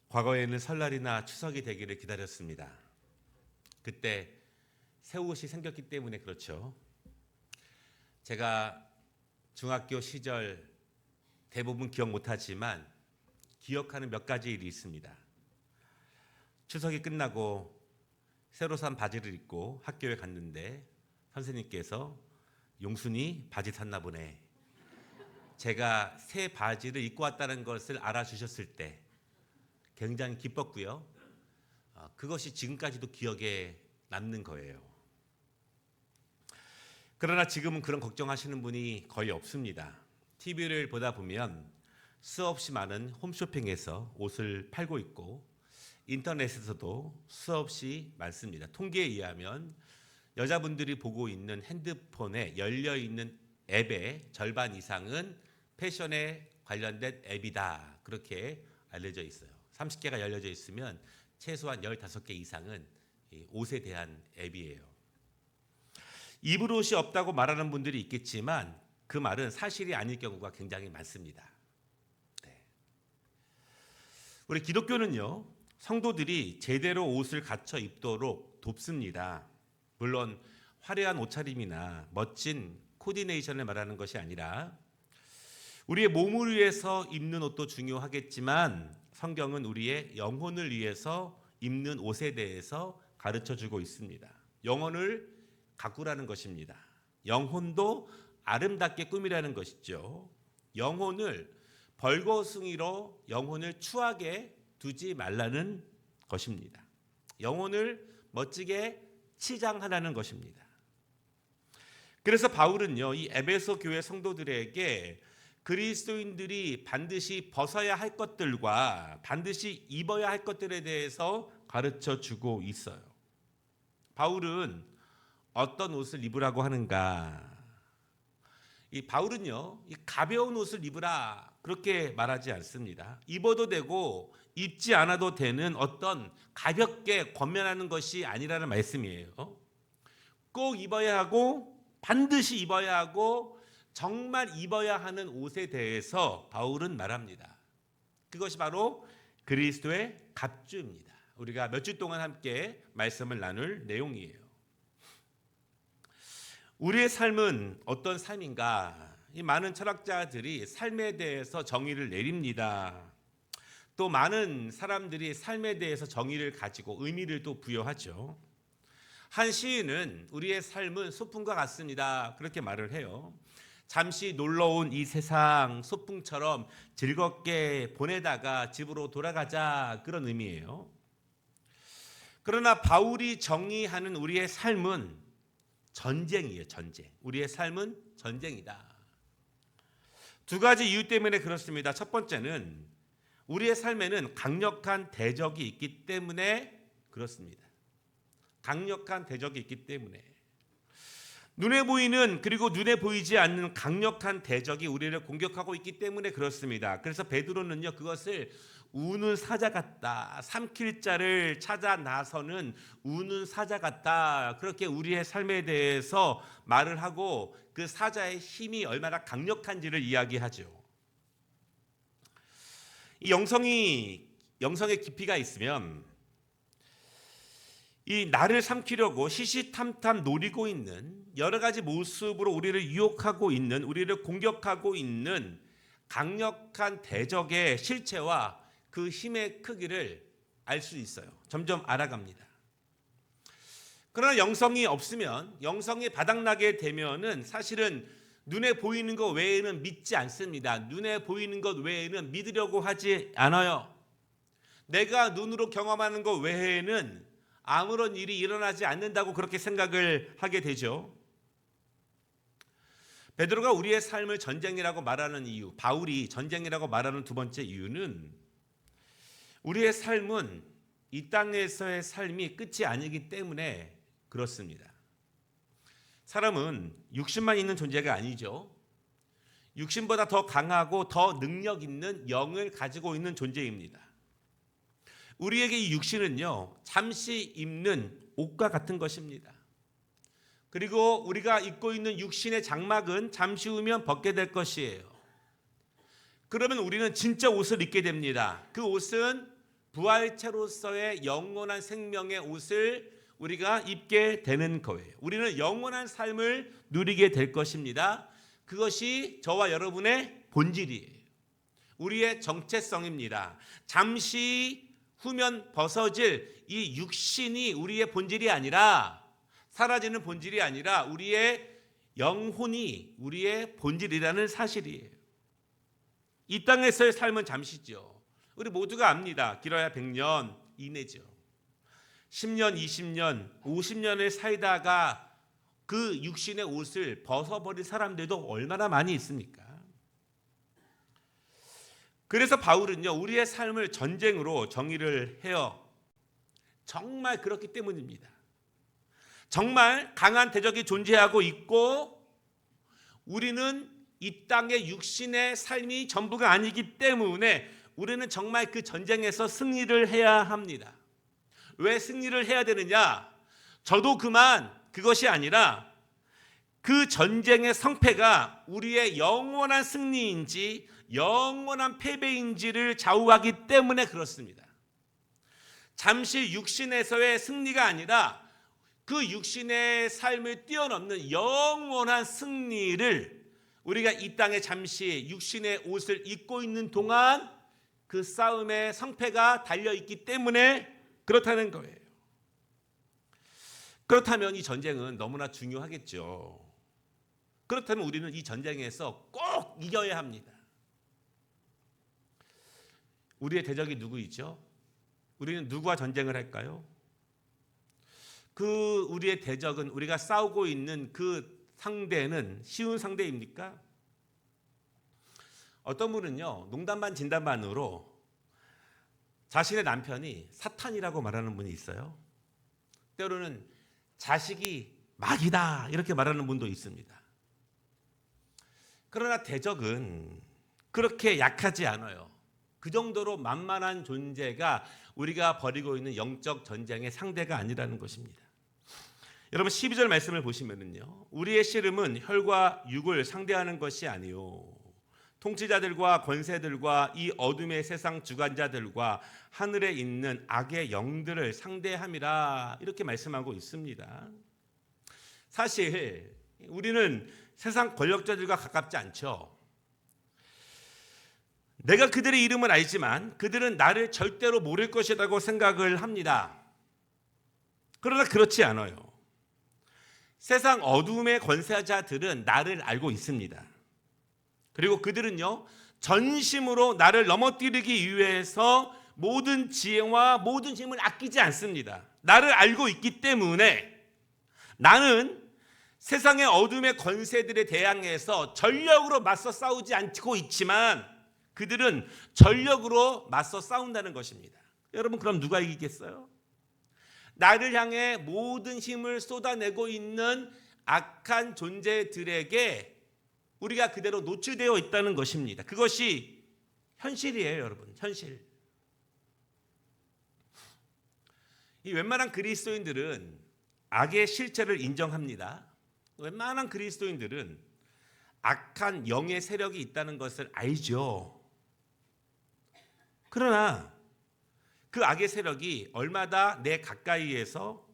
과거에는 설날이나 추석이 되기를 기다렸습니다. 그때 새 옷이 생겼기 때문에 그렇죠. 제가 중학교 시절 대부분 기억 못하지만 기억하는 몇 가지 일이 있습니다. 추석이 끝나고 새로 산 바지를 입고 학교에 갔는데 선생님께서 용순이 바지 샀나 보네. 제가 새 바지를 입고 왔다는 것을 알아주셨을 때 굉장히 기뻤고요. 그것이 지금까지도 기억에 남는 거예요. 그러나 지금은 그런 걱정하시는 분이 거의 없습니다. TV를 보다 보면 수없이 많은 홈쇼핑에서 옷을 팔고 있고 인터넷에서도 수없이 많습니다. 통계에 의하면 여자분들이 보고 있는 핸드폰에 열려있는 앱의 절반 이상은 패션에 관련된 앱이다. 그렇게 알려져 있어요. 30개가 열려져 있으면 최소한 15개 이상은 옷에 대한 앱이에요. 입을 옷이 없다고 말하는 분들이 있겠지만 그 말은 사실이 아닐 경우가 굉장히 많습니다. 네. 우리 기독교는요, 성도들이 제대로 옷을 갖춰 입도록 돕습니다. 물론 화려한 옷차림이나 멋진 코디네이션을 말하는 것이 아니라 우리의 몸을 위해서 입는 옷도 중요하겠지만 성경은 우리의 영혼을 위해서 입는 옷에 대해서 가르쳐주고 있습니다. 영혼을 가꾸라는 것입니다. 영혼도 아름답게 꾸미라는 것이죠. 영혼을 벌거숭이로 영혼을 추하게 두지 말라는 것입니다. 영혼을 멋지게 치장하라는 것입니다. 그래서 바울은요, 이 에베소 교회 성도들에게 그리스도인들이 반드시 벗어야 할 것들과 반드시 입어야 할 것들에 대해서 가르쳐 주고 있어요. 바울은 어떤 옷을 입으라고 하는가? 이 바울은요, 이 가벼운 옷을 입으라 그렇게 말하지 않습니다. 입어도 되고 입지 않아도 되는 어떤 가볍게 권면하는 것이 아니라는 말씀이에요. 꼭 입어야 하고 반드시 입어야 하고 정말 입어야 하는 옷에 대해서 바울은 말합니다. 그것이 바로 그리스도의 갑주입니다. 우리가 몇 주 동안 함께 말씀을 나눌 내용이에요. 우리의 삶은 어떤 삶인가? 이 많은 철학자들이 삶에 대해서 정의를 내립니다. 또 많은 사람들이 삶에 대해서 정의를 가지고 의미를 또 부여하죠. 한 시인은 우리의 삶은 소풍과 같습니다. 그렇게 말을 해요. 잠시 놀러 온 이 세상 소풍처럼 즐겁게 보내다가 집으로 돌아가자, 그런 의미예요. 그러나 바울이 정의하는 우리의 삶은 전쟁이에요. 전쟁. 우리의 삶은 전쟁이다. 두 가지 이유 때문에 그렇습니다. 첫 번째는 우리의 삶에는 강력한 대적이 있기 때문에 그렇습니다. 강력한 대적이 있기 때문에. 눈에 보이는 그리고 눈에 보이지 않는 강력한 대적이 우리를 공격하고 있기 때문에 그렇습니다. 그래서 베드로는요, 그것을 우는 사자 같다. 삼킬 자를 찾아 나서는 우는 사자 같다. 그렇게 우리의 삶에 대해서 말을 하고 그 사자의 힘이 얼마나 강력한지를 이야기하죠. 이 영성의 깊이가 있으면 이 나를 삼키려고 시시탐탐 노리고 있는 여러 가지 모습으로 우리를 유혹하고 있는, 우리를 공격하고 있는 강력한 대적의 실체와 그 힘의 크기를 알 수 있어요. 점점 알아갑니다. 그러나 영성이 없으면, 영성이 바닥나게 되면은 사실은 눈에 보이는 것 외에는 믿지 않습니다. 눈에 보이는 것 외에는 믿으려고 하지 않아요. 내가 눈으로 경험하는 것 외에는 아무런 일이 일어나지 않는다고 그렇게 생각을 하게 되죠. 베드로가 우리의 삶을 전쟁이라고 말하는 이유, 바울이 전쟁이라고 말하는 두 번째 이유는 우리의 삶은 이 땅에서의 삶이 끝이 아니기 때문에 그렇습니다. 사람은 육신만 있는 존재가 아니죠. 육신보다 더 강하고 더 능력 있는 영을 가지고 있는 존재입니다. 우리에게 이 육신은요, 잠시 입는 옷과 같은 것입니다. 그리고 우리가 입고 있는 육신의 장막은 잠시 후면 벗게 될 것이에요. 그러면 우리는 진짜 옷을 입게 됩니다. 그 옷은 부활체로서의 영원한 생명의 옷을 우리가 입게 되는 거예요. 우리는 영원한 삶을 누리게 될 것입니다. 그것이 저와 여러분의 본질이에요. 우리의 정체성입니다. 잠시 후면 벗어질 이 육신이 우리의 본질이 아니라, 사라지는 본질이 아니라 우리의 영혼이 우리의 본질이라는 사실이에요. 이 땅에서의 삶은 잠시죠. 우리 모두가 압니다. 길어야 100년 이내죠. 10년, 20년, 50년을 살다가 그 육신의 옷을 벗어버린 사람들도 얼마나 많이 있습니까? 그래서 바울은요, 우리의 삶을 전쟁으로 정의를 해요. 정말 그렇기 때문입니다. 정말 강한 대적이 존재하고 있고, 우리는 이 땅의 육신의 삶이 전부가 아니기 때문에 우리는 정말 그 전쟁에서 승리를 해야 합니다. 왜 승리를 해야 되느냐? 저도 그만 그것이 아니라 그 전쟁의 성패가 우리의 영원한 승리인지 영원한 패배인지를 좌우하기 때문에 그렇습니다. 잠시 육신에서의 승리가 아니라 그 육신의 삶을 뛰어넘는 영원한 승리를 우리가 이 땅에 잠시 육신의 옷을 입고 있는 동안 그 싸움의 성패가 달려있기 때문에 그렇다는 거예요. 그렇다면 이 전쟁은 너무나 중요하겠죠. 그렇다면 우리는 이 전쟁에서 꼭 이겨야 합니다. 우리의 대적이 누구이죠? 우리는 누구와 전쟁을 할까요? 그 우리의 대적은, 우리가 싸우고 있는 그 상대는 쉬운 상대입니까? 어떤 분은요, 농담 반 진담 반으로 자신의 남편이 사탄이라고 말하는 분이 있어요. 때로는 자식이 마귀다 이렇게 말하는 분도 있습니다. 그러나 대적은 그렇게 약하지 않아요. 그 정도로 만만한 존재가 우리가 벌이고 있는 영적 전쟁의 상대가 아니라는 것입니다. 여러분 12절 말씀을 보시면은요, 우리의 씨름은 혈과 육을 상대하는 것이 아니요 통치자들과 권세들과 이 어둠의 세상 주관자들과 하늘에 있는 악의 영들을 상대함이라 이렇게 말씀하고 있습니다. 사실 우리는 세상 권력자들과 가깝지 않죠. 내가 그들의 이름을 알지만 그들은 나를 절대로 모를 것이라고 생각을 합니다. 그러나 그렇지 않아요. 세상 어둠의 권세자들은 나를 알고 있습니다. 그리고 그들은요, 전심으로 나를 넘어뜨리기 위해서 모든 지혜와 모든 힘을 아끼지 않습니다. 나를 알고 있기 때문에 나는 세상의 어둠의 권세들에 대항해서 전력으로 맞서 싸우지 않고 있지만 그들은 전력으로 맞서 싸운다는 것입니다. 여러분, 그럼 누가 이기겠어요? 나를 향해 모든 힘을 쏟아내고 있는 악한 존재들에게 우리가 그대로 노출되어 있다는 것입니다. 그것이 현실이에요, 여러분. 현실. 이 웬만한 그리스도인들은 악의 실체를 인정합니다. 웬만한 그리스도인들은 악한 영의 세력이 있다는 것을 알죠. 그러나 그 악의 세력이 얼마나 내 가까이에서,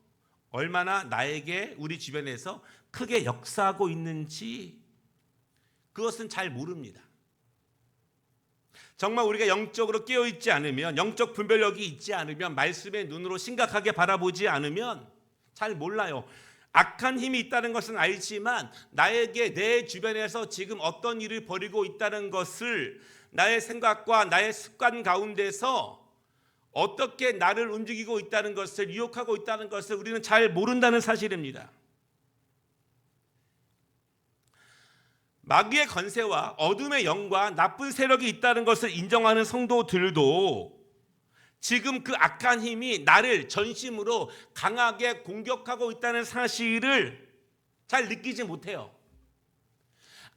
얼마나 나에게 우리 주변에서 크게 역사하고 있는지 그것은 잘 모릅니다. 정말 우리가 영적으로 깨어있지 않으면, 영적 분별력이 있지 않으면, 말씀의 눈으로 심각하게 바라보지 않으면 잘 몰라요. 악한 힘이 있다는 것은 알지만 나에게 내 주변에서 지금 어떤 일을 벌이고 있다는 것을 나의 생각과 나의 습관 가운데서 어떻게 나를 움직이고 있다는 것을, 유혹하고 있다는 것을 우리는 잘 모른다는 사실입니다. 마귀의 권세와 어둠의 영과 나쁜 세력이 있다는 것을 인정하는 성도들도 지금 그 악한 힘이 나를 전심으로 강하게 공격하고 있다는 사실을 잘 느끼지 못해요.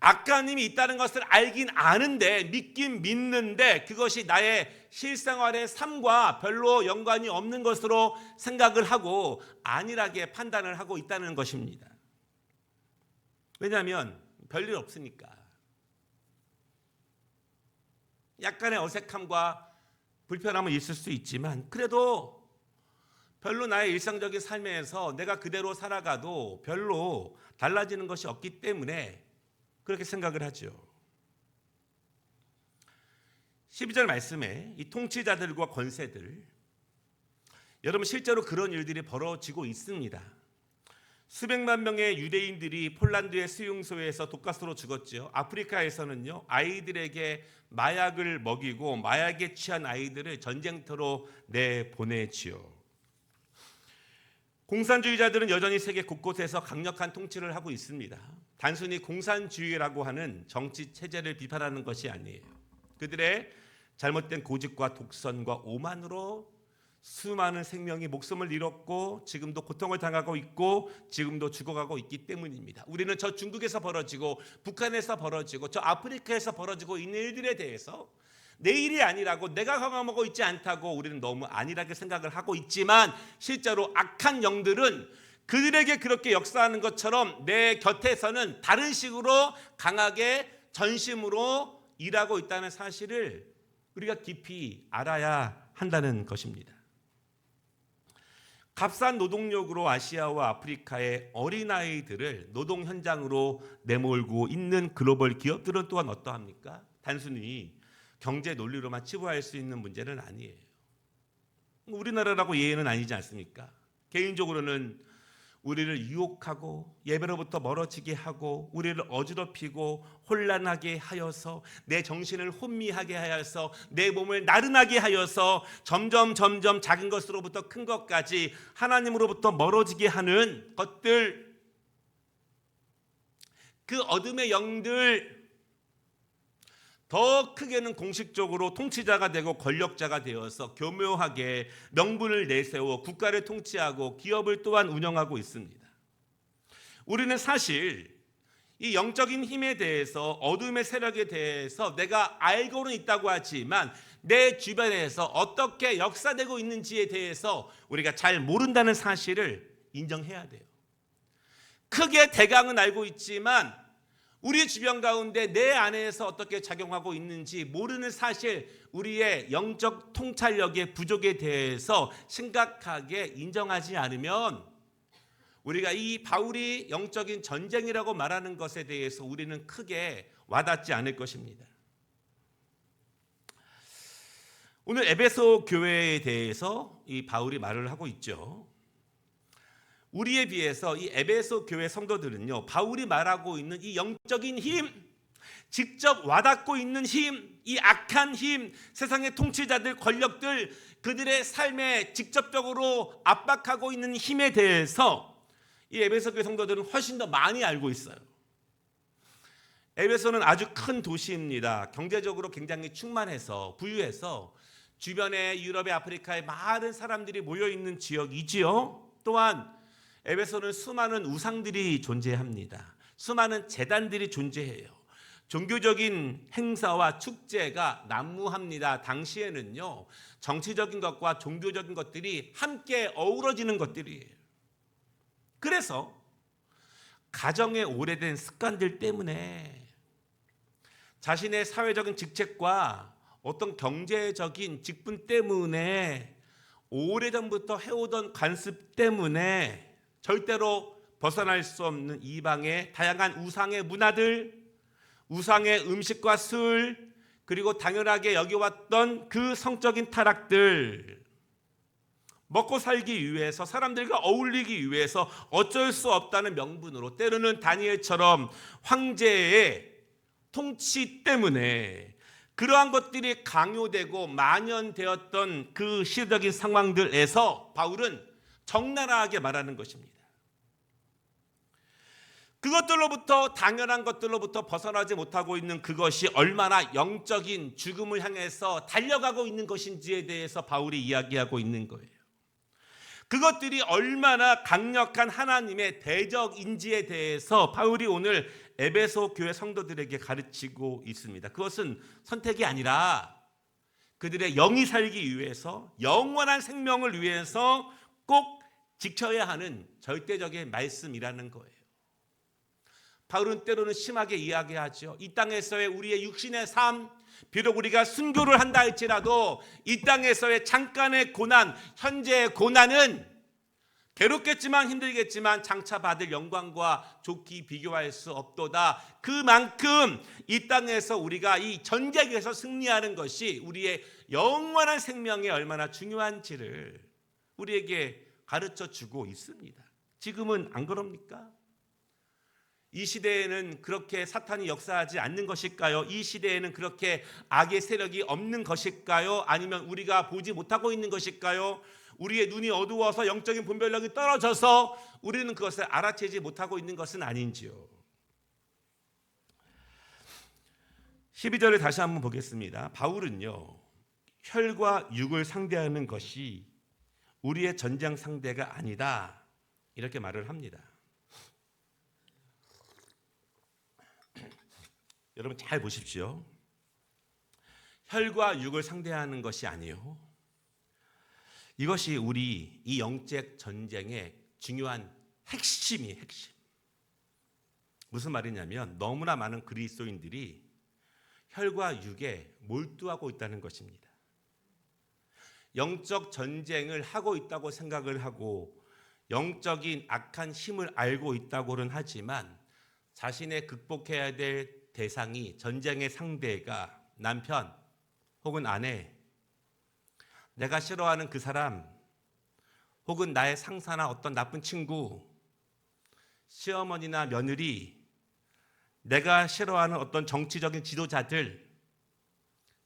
악한 힘이 있다는 것을 알긴 아는데, 믿긴 믿는데 그것이 나의 실생활의 삶과 별로 연관이 없는 것으로 생각을 하고 안일하게 판단을 하고 있다는 것입니다. 왜냐하면 별일 없으니까. 약간의 어색함과 불편함은 있을 수 있지만 그래도 별로 나의 일상적인 삶에서 내가 그대로 살아가도 별로 달라지는 것이 없기 때문에 그렇게 생각을 하죠. 12절 말씀에 이 통치자들과 권세들, 여러분 실제로 그런 일들이 벌어지고 있습니다. 수백만 명의 유대인들이 폴란드의 수용소에서 독가스로 죽었죠. 아프리카에서는요, 아이들에게 마약을 먹이고 마약에 취한 아이들을 전쟁터로 내보내지요. 공산주의자들은 여전히 세계 곳곳에서 강력한 통치를 하고 있습니다. 단순히 공산주의라고 하는 정치 체제를 비판하는 것이 아니에요. 그들의 잘못된 고집과 독선과 오만으로 수많은 생명이 목숨을 잃었고 지금도 고통을 당하고 있고 지금도 죽어가고 있기 때문입니다. 우리는 저 중국에서 벌어지고 북한에서 벌어지고 저 아프리카에서 벌어지고 있는 일들에 대해서 내 일이 아니라고, 내가 경험하고 있지 않다고 우리는 너무 안일하게 생각을 하고 있지만 실제로 악한 영들은 그들에게 그렇게 역사하는 것처럼 내 곁에서는 다른 식으로 강하게 전심으로 일하고 있다는 사실을 우리가 깊이 알아야 한다는 것입니다. 값싼 노동력으로 아시아와 아프리카의 어린아이들을 노동 현장으로 내몰고 있는 글로벌 기업들은 또한 어떠합니까? 단순히 경제 논리로만 치부할 수 있는 문제는 아니에요. 우리나라라고 예외는 아니지 않습니까? 개인적으로는 우리를 유혹하고 예배로부터 멀어지게 하고 우리를 어지럽히고 혼란하게 하여서 내 정신을 혼미하게 하여서 내 몸을 나른하게 하여서 점점 작은 것으로부터 큰 것까지 하나님으로부터 멀어지게 하는 것들, 그 어둠의 영들, 더 크게는 공식적으로 통치자가 되고 권력자가 되어서 교묘하게 명분을 내세워 국가를 통치하고 기업을 또한 운영하고 있습니다. 우리는 사실 이 영적인 힘에 대해서, 어둠의 세력에 대해서 내가 알고는 있다고 하지만 내 주변에서 어떻게 역사되고 있는지에 대해서 우리가 잘 모른다는 사실을 인정해야 돼요. 크게 대강은 알고 있지만 우리 주변 가운데 내 안에서 어떻게 작용하고 있는지 모르는 사실, 우리의 영적 통찰력의 부족에 대해서 심각하게 인정하지 않으면 우리가 이 바울이 영적인 전쟁이라고 말하는 것에 대해서 우리는 크게 와닿지 않을 것입니다. 오늘 에베소 교회에 대해서 이 바울이 말을 하고 있죠. 우리에 비해서 이 에베소 교회 성도들은요, 바울이 말하고 있는 이 영적인 힘, 직접 와닿고 있는 힘, 이 악한 힘, 세상의 통치자들, 권력들, 그들의 삶에 직접적으로 압박하고 있는 힘에 대해서 이 에베소 교회 성도들은 훨씬 더 많이 알고 있어요. 에베소는 아주 큰 도시입니다. 경제적으로 굉장히 충만해서 부유해서 주변에 유럽의 아프리카에 많은 사람들이 모여있는 지역이지요. 또한 에베소는 수많은 우상들이 존재합니다. 수많은 제단들이 존재해요. 종교적인 행사와 축제가 난무합니다. 당시에는요, 정치적인 것과 종교적인 것들이 함께 어우러지는 것들이에요. 그래서 가정의 오래된 습관들 때문에, 자신의 사회적인 직책과 어떤 경제적인 직분 때문에, 오래전부터 해오던 관습 때문에 절대로 벗어날 수 없는 이방의 다양한 우상의 문화들, 우상의 음식과 술, 그리고 당연하게 여겨왔던 그 성적인 타락들, 먹고 살기 위해서, 사람들과 어울리기 위해서 어쩔 수 없다는 명분으로, 때로는 다니엘처럼 황제의 통치 때문에 그러한 것들이 강요되고 만연되었던 그 시대적인 상황들에서 바울은 적나라하게 말하는 것입니다. 그것들로부터, 당연한 것들로부터 벗어나지 못하고 있는 그것이 얼마나 영적인 죽음을 향해서 달려가고 있는 것인지에 대해서 바울이 이야기하고 있는 거예요. 그것들이 얼마나 강력한 하나님의 대적인지에 대해서 바울이 오늘 에베소 교회 성도들에게 가르치고 있습니다. 그것은 선택이 아니라 그들의 영이 살기 위해서, 영원한 생명을 위해서 꼭 지켜야 하는 절대적인 말씀이라는 거예요. 바울은 때로는 심하게 이야기하죠. 이 땅에서의 우리의 육신의 삶, 비록 우리가 순교를 한다 할지라도 이 땅에서의 잠깐의 고난, 현재의 고난은 괴롭겠지만 힘들겠지만 장차 받을 영광과 좋게 비교할 수 없도다. 그만큼 이 땅에서 우리가 이 전쟁에서 승리하는 것이 우리의 영원한 생명에 얼마나 중요한지를 우리에게 가르쳐 주고 있습니다. 지금은 안 그럽니까? 이 시대에는 그렇게 사탄이 역사하지 않는 것일까요? 이 시대에는 그렇게 악의 세력이 없는 것일까요? 아니면 우리가 보지 못하고 있는 것일까요? 우리의 눈이 어두워서 영적인 분별력이 떨어져서 우리는 그것을 알아채지 못하고 있는 것은 아닌지요. 12절을 다시 한번 보겠습니다. 바울은요, 혈과 육을 상대하는 것이 우리의 전쟁 상대가 아니다, 이렇게 말을 합니다. 여러분 잘 보십시오. 혈과 육을 상대하는 것이 아니에요. 이것이 우리 이 영적 전쟁의 중요한 핵심이에요. 핵심. 무슨 말이냐면 너무나 많은 그리스도인들이 혈과 육에 몰두하고 있다는 것입니다. 영적 전쟁을 하고 있다고 생각을 하고 영적인 악한 힘을 알고 있다고는 하지만 자신의 극복해야 될 대상이, 전쟁의 상대가 남편 혹은 아내, 내가 싫어하는 그 사람, 혹은 나의 상사나 어떤 나쁜 친구, 시어머니나 며느리, 내가 싫어하는 어떤 정치적인 지도자들,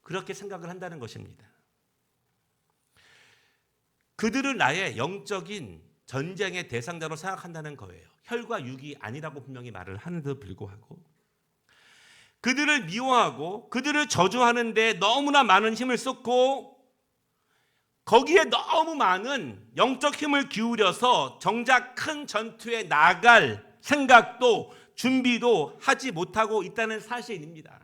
그렇게 생각을 한다는 것입니다. 그들을 나의 영적인 전쟁의 대상자로 생각한다는 거예요. 혈과 육이 아니라고 분명히 말을 하는데도 불구하고 그들을 미워하고 그들을 저주하는데 너무나 많은 힘을 쏟고 거기에 너무 많은 영적 힘을 기울여서 정작 큰 전투에 나갈 생각도 준비도 하지 못하고 있다는 사실입니다.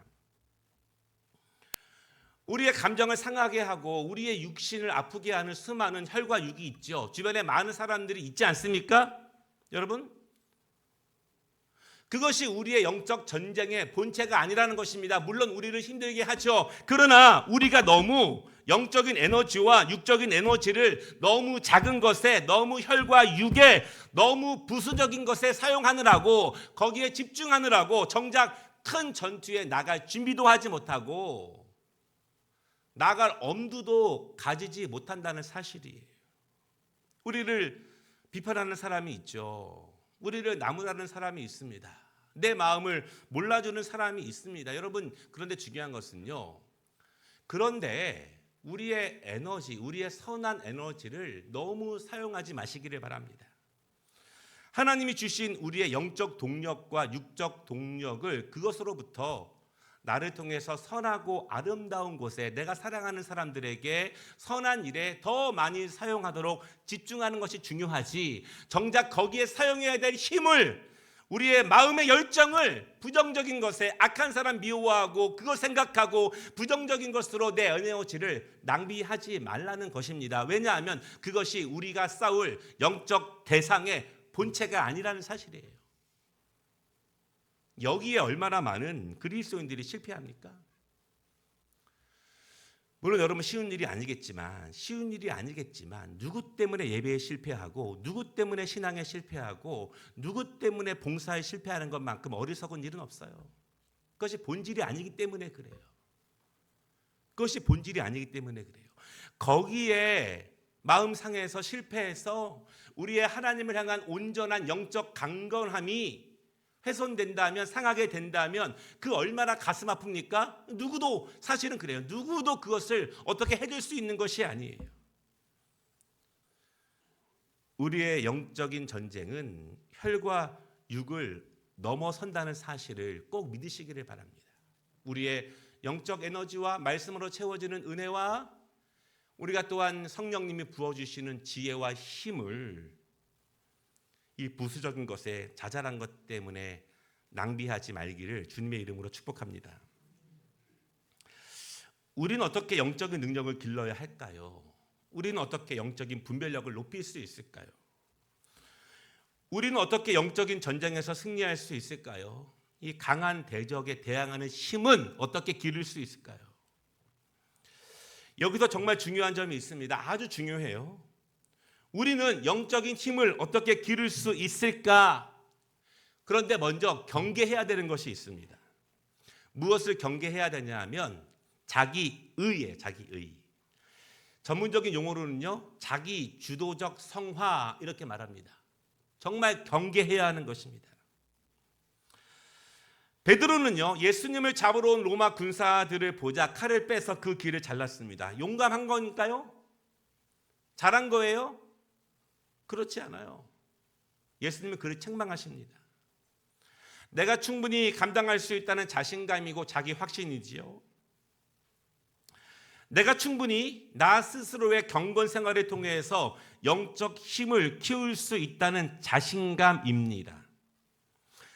우리의 감정을 상하게 하고 우리의 육신을 아프게 하는 수많은 혈과 육이 있죠. 주변에 많은 사람들이 있지 않습니까? 여러분? 그것이 우리의 영적 전쟁의 본체가 아니라는 것입니다. 물론 우리를 힘들게 하죠. 그러나 우리가 너무 영적인 에너지와 육적인 에너지를 너무 작은 것에, 너무 혈과 육에, 너무 부수적인 것에 사용하느라고, 거기에 집중하느라고 정작 큰 전투에 나갈 준비도 하지 못하고 나갈 엄두도 가지지 못한다는 사실이에요. 우리를 비판하는 사람이 있죠. 우리를 나무라는 사람이 있습니다. 내 마음을 몰라주는 사람이 있습니다. 여러분, 그런데 중요한 것은요, 그런데 우리의 에너지, 우리의 선한 에너지를 너무 사용하지 마시기를 바랍니다. 하나님이 주신 우리의 영적 동력과 육적 동력을 그것으로부터 나를 통해서 선하고 아름다운 곳에, 내가 사랑하는 사람들에게 선한 일에 더 많이 사용하도록 집중하는 것이 중요하지, 정작 거기에 사용해야 될 힘을, 우리의 마음의 열정을 부정적인 것에, 악한 사람 미워하고 그걸 생각하고 부정적인 것으로 내 에너지를 낭비하지 말라는 것입니다. 왜냐하면 그것이 우리가 싸울 영적 대상의 본체가 아니라는 사실이에요. 여기에 얼마나 많은 그리스도인들이 실패합니까? 물론 여러분 쉬운 일이 아니겠지만 누구 때문에 예배에 실패하고 누구 때문에 신앙에 실패하고 누구 때문에 봉사에 실패하는 것만큼 어리석은 일은 없어요. 그것이 본질이 아니기 때문에 그래요. 그것이 본질이 아니기 때문에 그래요. 거기에 마음상에서 실패해서 우리의 하나님을 향한 온전한 영적 강건함이 훼손된다면, 상하게 된다면 그 얼마나 가슴 아픕니까? 누구도 사실은 그래요. 누구도 그것을 어떻게 해줄 수 있는 것이 아니에요. 우리의 영적인 전쟁은 혈과 육을 넘어선다는 사실을 꼭 믿으시기를 바랍니다. 우리의 영적 에너지와 말씀으로 채워지는 은혜와 우리가 또한 성령님이 부어주시는 지혜와 힘을 이 부수적인 것에, 자잘한 것 때문에 낭비하지 말기를 주님의 이름으로 축복합니다. 우리는 어떻게 영적인 능력을 길러야 할까요? 우리는 어떻게 영적인 분별력을 높일 수 있을까요? 우리는 어떻게 영적인 전쟁에서 승리할 수 있을까요? 이 강한 대적에 대항하는 힘은 어떻게 기를 수 있을까요? 여기서 정말 중요한 점이 있습니다. 아주 중요해요. 우리는 영적인 힘을 어떻게 기를 수 있을까? 그런데 먼저 경계해야 되는 것이 있습니다. 무엇을 경계해야 되냐 하면 자기의예요. 자기의. 전문적인 용어로는요, 자기 주도적 성화 이렇게 말합니다. 정말 경계해야 하는 것입니다. 베드로는요, 예수님을 잡으러 온 로마 군사들을 보자 칼을 빼서 그 귀를 잘랐습니다. 용감한 거니까요? 잘한 거예요? 그렇지 않아요. 예수님은 그를 책망하십니다. 내가 충분히 감당할 수 있다는 자신감이고 자기 확신이지요. 내가 충분히 나 스스로의 경건 생활을 통해서 영적 힘을 키울 수 있다는 자신감입니다.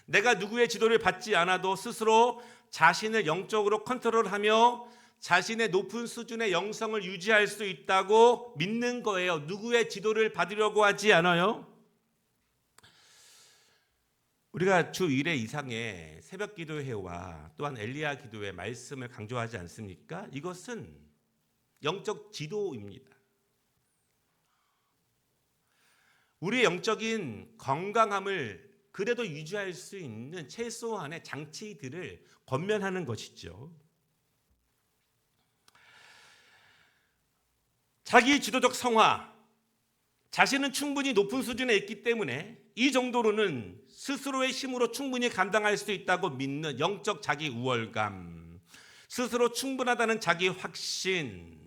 내가 누구의 지도를 받지 않아도 스스로 자신을 영적으로 컨트롤하며 자신의 높은 수준의 영성을 유지할 수 있다고 믿는 거예요. 누구의 지도를 받으려고 하지 않아요. 우리가 주 1회 이상의 새벽 기도회와 또한 엘리야 기도회 말씀을 강조하지 않습니까? 이것은 영적 지도입니다. 우리의 영적인 건강함을 그래도 유지할 수 있는 최소한의 장치들을 권면하는 것이죠. 자기 지도적 성화, 자신은 충분히 높은 수준에 있기 때문에 이 정도로는 스스로의 힘으로 충분히 감당할 수 있다고 믿는 영적 자기 우월감, 스스로 충분하다는 자기 확신.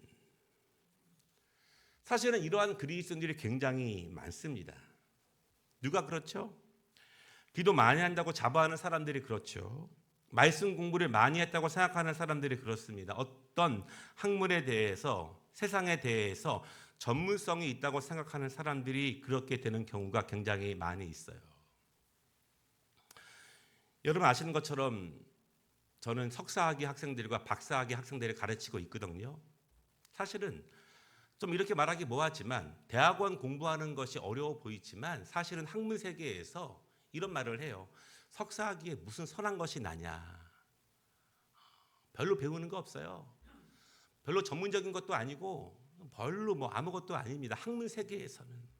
사실은 이러한 그리스도인들이 굉장히 많습니다. 누가 그렇죠? 기도 많이 한다고 자부하는 사람들이 그렇죠. 말씀 공부를 많이 했다고 생각하는 사람들이 그렇습니다. 어떤 학문에 대해서, 세상에 대해서 전문성이 있다고 생각하는 사람들이 그렇게 되는 경우가 굉장히 많이 있어요. 여러분 아시는 것처럼 저는 석사학위 학생들과 박사학위 학생들을 가르치고 있거든요. 사실은 좀 이렇게 말하기 뭐하지만 대학원 공부하는 것이 어려워 보이지만 사실은 학문 세계에서 이런 말을 해요. 석사학위에 무슨 선한 것이 나냐. 별로 배우는 거 없어요. 별로 전문적인 것도 아니고 별로 뭐 아무것도 아닙니다. 학문 세계에서는.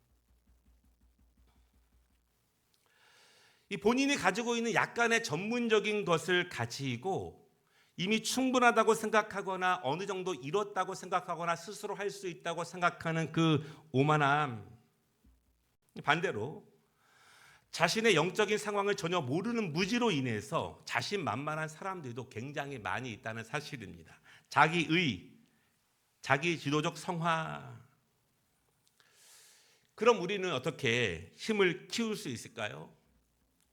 이 본인이 가지고 있는 약간의 전문적인 것을 가지고 이미 충분하다고 생각하거나 어느 정도 이뤘다고 생각하거나 스스로 할 수 있다고 생각하는 그 오만함. 반대로 자신의 영적인 상황을 전혀 모르는 무지로 인해서 자신만만한 사람들도 굉장히 많이 있다는 사실입니다. 자기의, 자기 지도적 성화. 그럼 우리는 어떻게 힘을 키울 수 있을까요?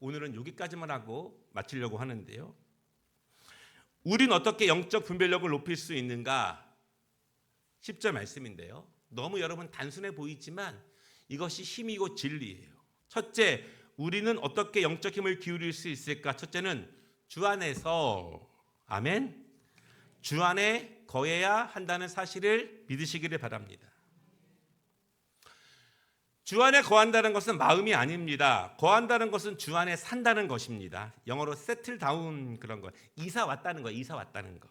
오늘은 여기까지만 하고 마치려고 하는데요. 우린 어떻게 영적 분별력을 높일 수 있는가? 10절 말씀인데요. 너무 여러분 단순해 보이지만 이것이 힘이고 진리예요. 첫째, 우리는 어떻게 영적 힘을 기울일 수 있을까? 첫째는 주 안에서, 아멘, 주 안에 거해야 한다는 사실을 믿으시기를 바랍니다. 주 안에 거한다는 것은 마음이 아닙니다. 거한다는 것은 주 안에 산다는 것입니다. 영어로 settle down 그런 거. 이사 왔다는 거, 이사 왔다는 거.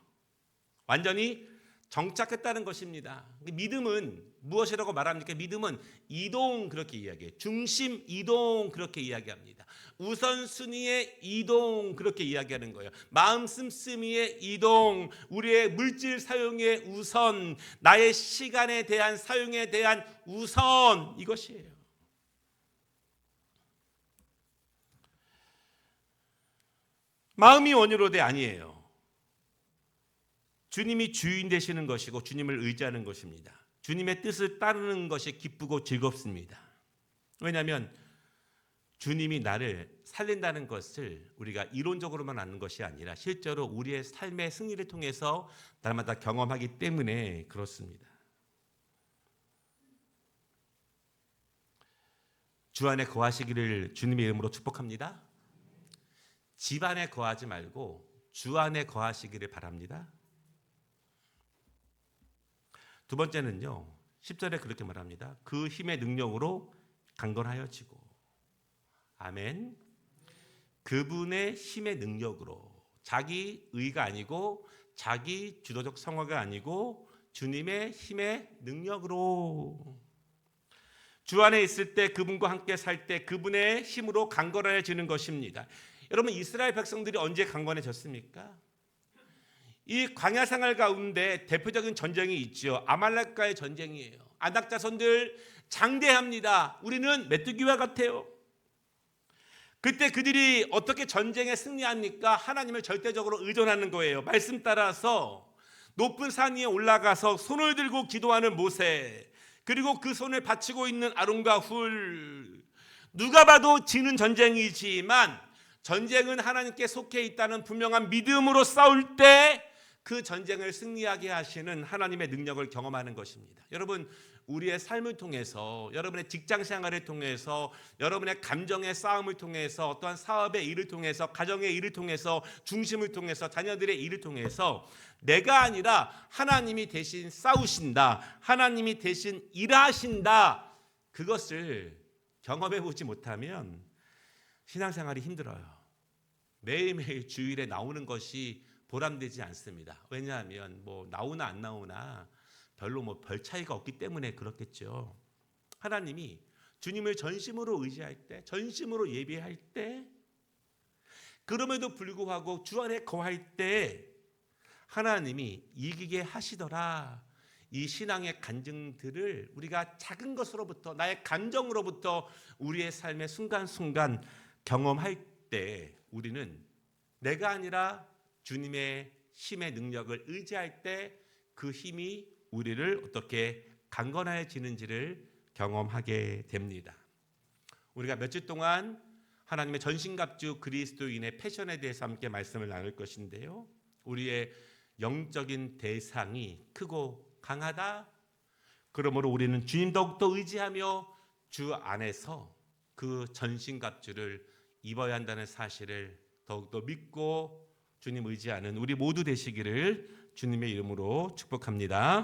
완전히 정착했다는 것입니다. 믿음은 무엇이라고 말합니까? 믿음은 이동 그렇게 이야기해요. 중심 이동 그렇게 이야기합니다. 우선순위의 이동 그렇게 이야기하는 거예요. 마음 씀씀이의 이동, 우리의 물질 사용의 우선, 나의 시간에 대한 사용에 대한 우선, 이것이에요. 마음이 원유로되 아니에요. 주님이 주인 되시는 것이고 주님을 의지하는 것입니다. 주님의 뜻을 따르는 것이 기쁘고 즐겁습니다. 왜냐하면 주님이 나를 살린다는 것을 우리가 이론적으로만 아는 것이 아니라 실제로 우리의 삶의 승리를 통해서 날마다 경험하기 때문에 그렇습니다. 주 안에 거하시기를 주님의 이름으로 축복합니다. 집 안에 거하지 말고 주 안에 거하시기를 바랍니다. 두 번째는요, 10절에 그렇게 말합니다. 그 힘의 능력으로 강건하여지고. 아멘. 그분의 힘의 능력으로, 자기 의가 아니고 자기 주도적 성화가 아니고 주님의 힘의 능력으로. 주 안에 있을 때, 그분과 함께 살 때 그분의 힘으로 강건해지는 것입니다. 여러분, 이스라엘 백성들이 언제 강건해졌습니까? 이 광야 생활 가운데 대표적인 전쟁이 있죠. 아말렉과의 전쟁이에요. 아낙 자손들 장대합니다. 우리는 메뚜기와 같아요. 그때 그들이 어떻게 전쟁에 승리합니까? 하나님을 절대적으로 의존하는 거예요. 말씀 따라서 높은 산 위에 올라가서 손을 들고 기도하는 모세, 그리고 그 손을 받치고 있는 아론과 훌. 누가 봐도 지는 전쟁이지만 전쟁은 하나님께 속해 있다는 분명한 믿음으로 싸울 때 그 전쟁을 승리하게 하시는 하나님의 능력을 경험하는 것입니다. 여러분, 우리의 삶을 통해서, 여러분의 직장 생활을 통해서, 여러분의 감정의 싸움을 통해서, 어떠한 사업의 일을 통해서, 가정의 일을 통해서, 중심을 통해서, 자녀들의 일을 통해서 내가 아니라 하나님이 대신 싸우신다, 하나님이 대신 일하신다, 그것을 경험해 보지 못하면 신앙생활이 힘들어요. 매일매일 주일에 나오는 것이 보람되지 않습니다. 왜냐하면 나오나 안 나오나 별로 별 차이가 없기 때문에 그렇겠죠. 하나님이 주님을 전심으로 의지할 때, 전심으로 예배할 때, 그럼에도 불구하고 주 안에 거할 때 하나님이 이기게 하시더라. 이 신앙의 간증들을 우리가 작은 것으로부터, 나의 감정으로부터 우리의 삶의 순간순간 경험할 때 우리는 내가 아니라 주님의 힘의 능력을 의지할 때 그 힘이 우리를 어떻게 강건해지는지를 경험하게 됩니다. 우리가 몇 주 동안 하나님의 전신갑주 그리스도인의 패션에 대해서 함께 말씀을 나눌 것인데요. 우리의 영적인 대상이 크고 강하다. 그러므로 우리는 주님 더욱더 의지하며 주 안에서 그 전신갑주를 입어야 한다는 사실을 더욱더 믿고 주님 의지하는 우리 모두 되시기를 주님의 이름으로 축복합니다.